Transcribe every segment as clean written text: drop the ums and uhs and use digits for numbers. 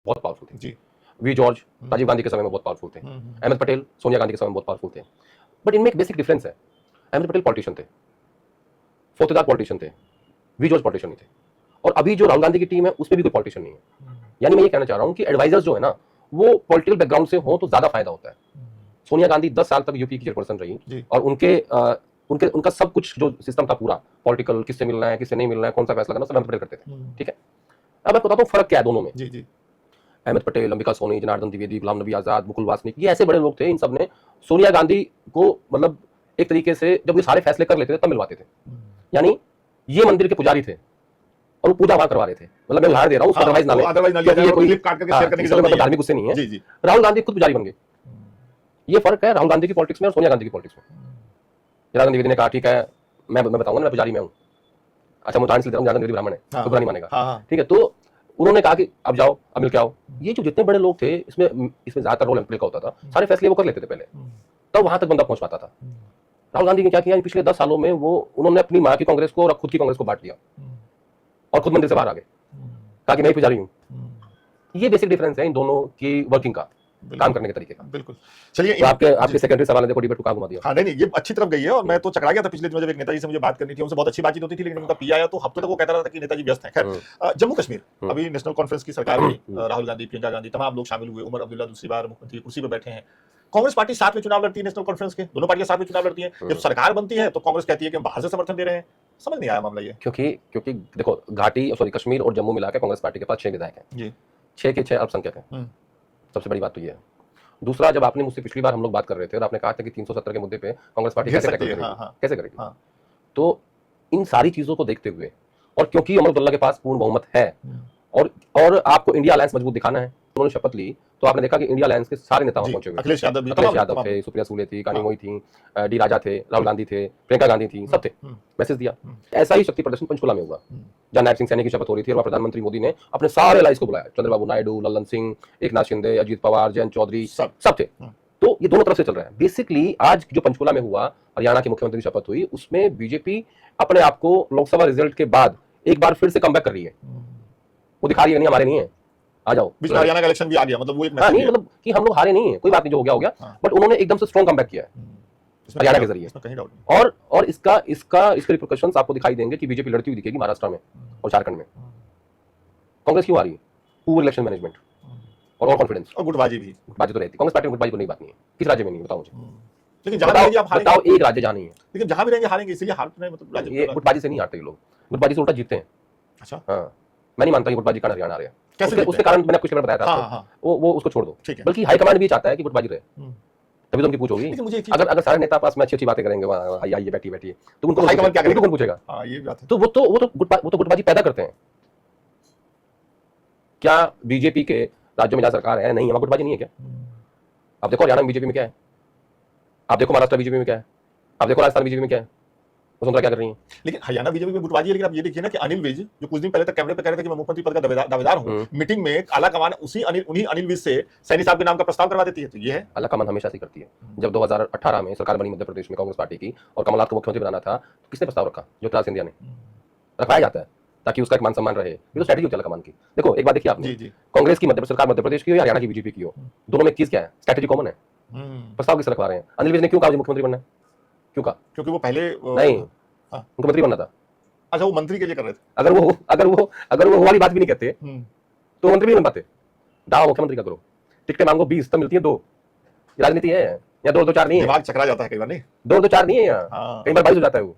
बहुत पावरफुल थे। जी। We George Rajiv Gandhi के समय में बहुत पावरफुल थे। अहमद पटेल सोनिया गांधी के समय में बहुत पावरफुल थे। बट इनमें एक बेसिक डिफरेंस है, अहमद पटेल पॉलिटिशियन थे, फौतेदार पॉलिटिशियन थे, वी जॉर्ज पॉलिटिशियन नहीं थे। और अभी जो राहुल गांधी की टीम है उसमें भी कोई पॉलिटिशियन नहीं है। यानी मैं ये कहना चाह रहा हूं कि एडवाइजर्स जो है ना वो पॉलिटिकल बैकग्राउंड से हो तो ज्यादा फायदा होता है। सोनिया गांधी 10 साल तक यूपी की चेयरपर्सन रही और उनका सब कुछ जो सिस्टम था पूरा पॉलिटिकल, किससे मिलना है किससे नहीं मिलना है, कौन सा फैसला करना, सब अहमद पटेल करते थे। ठीक है, अब मैं बताता हूँ फर्क क्या है दोनों में। जी जी। अहमद पटेल, अंबिका सोनी, जनार्दन द्विवेदी, गुलाम नबी आजाद, मुकुल वासनिक, ये ऐसे बड़े लोग थे, इन सब ने सोनिया गांधी को मतलब एक तरीके से जब ये सारे फैसले कर लेते थे तब मिलवाते थे। यानी ये मंदिर के पुजारी थे और वो पूजा वहां करवा रहे थे। मतलब मैं उदाहरण दे रहा हूं, अदरवाइज ना ले, कोई क्लिप काट करके शेयर करने की जरूरत नहीं है, धार्मिक गुस्से नहीं है। जी जी। राहुल गांधी खुद पुजारी बन गए। ये फर्क है राहुल गांधी की पॉलिटिक्स में और सोनिया गांधी की पॉलिटिक्स में। जनार्दन द्विवेदी ने कहा ठीक है मैं बताऊंगा मैं पुजारी में हूं। अच्छा मैं उदाहरण से ले रहा हूं, जनार्दन द्विवेदी ब्राह्मण है तो बुरा नहीं मानेगा। ठीक है, तो उन्होंने कहा कि अब जाओ अब मिल के आओ। ये जो जितने बड़े लोग थे इसमें ज्यादातर रोल एमपी का होता था, सारे फैसले वो कर लेते थे पहले, तब वहां तक बंदा पहुंच पाता था। राहुल गांधी ने क्या किया पिछले 10 सालों में, वो उन्होंने अपनी मां की कांग्रेस को और खुद की कांग्रेस को बांट लिया और खुद मंदिर से बाहर आ गए, कहा कि मैं पुजारी हूं। ये बेसिक डिफरेंस है इन दोनों की वर्किंग का, काम करने के तरीके का। बिल्कुल। चलिए तो आपके सेकेंडरी सवाल ने देखो डिबेट को कहां घुमा दिया। हाँ नहीं ये अच्छी तरफ गई है और मैं तो चकरा गया था पिछले दिनों जब एक नेताजी से मुझे बात करनी थी, उनसे बहुत अच्छी बातचीत होती थी, लेकिन उनका पी आया तो हफ्ते तक वो कहता रहा था कि नेताजी व्यस्त हैं। खैर जम्मू कश्मीर अभी नेशनल कॉन्फ्रेंस की सरकार हुई, राहुल गांधी, प्रियंका गांधी, तमाम लोग शामिल हुए, उमर अब्दुल्ला दूसरी बार मुख्यमंत्री कुर्सी पर बैठे हैं। कांग्रेस पार्टी साथ में चुनाव लड़ती है, नेशनल कॉन्फ्रेंस के दोनों पार्टियां साथ में चुनाव लड़ती हैं। जब सरकार बनती है तो कांग्रेस कहती है कि हम बाहर से समर्थन दे रहे हैं। समझ नहीं आया मामला ये। क्योंकि देखो कश्मीर और जम्मू मिलाकर कांग्रेस पार्टी के पास 6 विधायक हैं जी, 6 के 6 अल्पसंख्यक हैं। सबसे बड़ी बात तो ये है। दूसरा, जब आपने मुझसे पिछली बार हम लोग बात कर रहे थे और आपने कहा था कि 370 के मुद्दे पे कांग्रेस पार्टी कैसे करेगी, तो इन सारी चीजों को देखते हुए और क्योंकि अमर अब्दुल्ला के पास पूर्ण बहुमत है और आपको इंडिया अलायंस मजबूत दिखाना है, उन्होंने शपथ ली तो आपने देखा कि इंडिया अलायंस के सारे नेता पहुंचे हुए। अखिलेश यादव थे, सुप्रिया सुले थी, कानी मोई थी, डी राजा थे, राहुल गांधी थे, प्रियंका गांधी थी, सब थे। मैसेज दिया। ऐसा ही शक्ति प्रदर्शन पंचकुला में हुआ जहां नायब सिंह सैनी की शपथ हो रही थी और प्रधानमंत्री मोदी ने अपने सारे अलायंस को बुलाया, चंद्रबाबू नायडू, लल्लन सिंह, एकनाथ शिंदे, अजीत पवार, जयंत चौधरी, सब थे। तो ये दोनों तरफ से चल रहा है। बेसिकली आज जो पंचकुला में हुआ, हरियाणा के मुख्यमंत्री की शपथ हुई, उसमें बीजेपी अपने आप को लोकसभा रिजल्ट के बाद एक बार फिर से कमबैक कर रही है। वो दिखा रही है नहीं हमारे नहीं है, आ जाओ। बीच में हरियाणा का इलेक्शन भी आ गया, मतलब वो एक मैसेज नहीं, मतलब कि हम लोग हारे नहीं है, कोई बात नहीं, जो हो गया हो गया। बट उन्होंने एकदम से स्ट्रॉन्ग कमबैक किया है हरियाणा के जरिए। और इसके रिपरकशंस आपको दिखाई देंगे कि बीजेपी लड़ती हुई दिखेगी महाराष्ट्र में और झारखंड में। कांग्रेस क्यों आ रही है? पुअर इलेक्शन मैनेजमेंट और कॉन्फिडेंस और गुटबाजी तो रहती है। कांग्रेस पार्टी में गुटबाजी तो नहीं बात नहीं है। किस राज्य में नहीं बताओ मुझे, लेकिन जहां रहेंगे आप बताओ, एक राज्य जहां नहीं है, लेकिन जहां भी रहेंगे हारेंगे, इसलिए हार नहीं, मतलब ये गुटबाजी से नहीं हारते लोग, गुटबाजी से उल्टा जीतते हैं। अच्छा हाँ, मैं नहीं मानता कि गुटबाजी का हरियाणा आ रहा है। कैसे उसके कारण मैंने कुछ बताया था, वो उसको छोड़ दो, बल्कि हाईकमांड भी चाहता है कि गुटबाजी रहे, तभी तो उनकी पूछ होगी। अगर सारे नेता पास में अच्छी बातें करेंगे, आइए बैठिए, तो उनको हाईकमांड क्या करेगा, कौन पूछेगा? ये बात है। तो वो तो गुटबाजी पैदा करते हैं। क्या बीजेपी के राज्यों में जहां सरकार है नहीं, वहां गुटबाजी नहीं है क्या? आप देखो हरियाणा में बीजेपी में क्या है, आप देखो महाराष्ट्र बीजेपी में क्या है, आप देखो राजस्थान बीजेपी में क्या है, वसुंधरा क्या कर रही है। लेकिन हरियाणा बीजेपी में गुटबाजी है। लेकिन आप ये देखिए ना कि अनिल विज जो कुछ दिन पहले तक कैमरे पे कह रहे थे कि मैं मुख्यमंत्री पद का दावेदार हूं, मीटिंग में आला कमान उन्हीं अनिल विज से सैनी साहब के नाम का प्रस्ताव करवा देती है। तो ये है आला कमान हमेशा से करती है। जब 2018 में सरकार बनी मध्य प्रदेश में कांग्रेस पार्टी की और कमलनाथ को मुख्यमंत्री बनाना था, तो किसने प्रस्ताव रखा? ज्योतिरादित्य सिंधिया ने। रखवाया जाता है ताकि उसका एक मान सम्मान रहे। ये तो स्ट्रेटजी होती है कमान की। देखो एक बात देखिए आपने, कांग्रेस की सरकार मध्य प्रदेश की हो या हरियाणा की बीजेपी की हो, दोनों में चीज क्या है? स्ट्रेटजी कॉमन है। प्रस्ताव किस रखवा रहे हैं? अनिल विज ने क्यों कहा मुख्यमंत्री बनना है? क्यों कहा? क्योंकि वो पहले नहीं उनको मंत्री बनना था। अच्छा, वो मंत्री के लिए कर रहे थे। अगर वो वाली बात भी नहीं कहते तो मंत्री भी नहीं बन पाते। दावा मुख्यमंत्री का करो, टिकटें मांगो 20 तब मिलती है 2। राजनीति है या 2-2-4 नहीं है। दिमाग चकरा जाता है कई बार, नहीं 2-2-4 नहीं है यहाँ, कई बार 22 हो जाता है। वो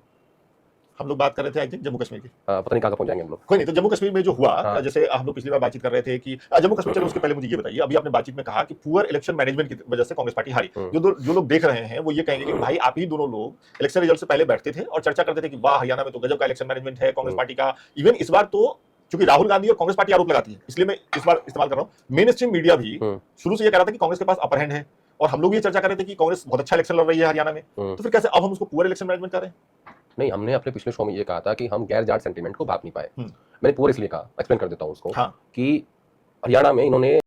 हम लोग बात कर रहे थे आई थिंक जम्मू कश्मीर की, पता नहीं कहाँ पहुंच जाएंगे हम लोग। कोई नहीं, तो जम्मू कश्मीर में जो हुआ, जैसे हम लोग पिछली बार बातचीत कर रहे थे कि जम्मू कश्मीर, चलो उसके पहले मुझे ये बताइए, अभी आपने बातचीत में कहा कि पुअर इलेक्शन मैनेजमेंट की वजह से कांग्रेस पार्टी हारी। जो लोग देख रहे हैं वो ये कहेंगे कि भाई आप ही दोनों लोग इलेक्शन रिजल्ट से पहले बैठते थे और चर्चा करते थे कि वाह हरियाणा में तो गजब का इलेक्शन मैनेजमेंट है कांग्रेस पार्टी का। इवन इस बार तो चूंकि राहुल गांधी और कांग्रेस पार्टी आरोप लगाती है, इसलिए मैं इस बार इस्तेमाल कर रहा हूँ, मेन स्ट्रीम मीडिया भी शुरू से ये कह रहा था कि कांग्रेस के पास अपर हैंड है, और हम लोग ये चर्चा कर रहे थे कि कांग्रेस बहुत अच्छा इलेक्शन लड़ रही है हरियाणा में। तो फिर कैसे अब हम उसको पुअर इलेक्शन मैनेजमेंट कर रहे हैं? नहीं, हमने अपने पिछले शो में ये कहा था कि हम गैर जाट सेंटीमेंट को भाप नहीं पाए। मैंने पूरे इसलिए कहा, एक्सप्लेन कर देता हूं उसको, कि हरियाणा में इन्होंने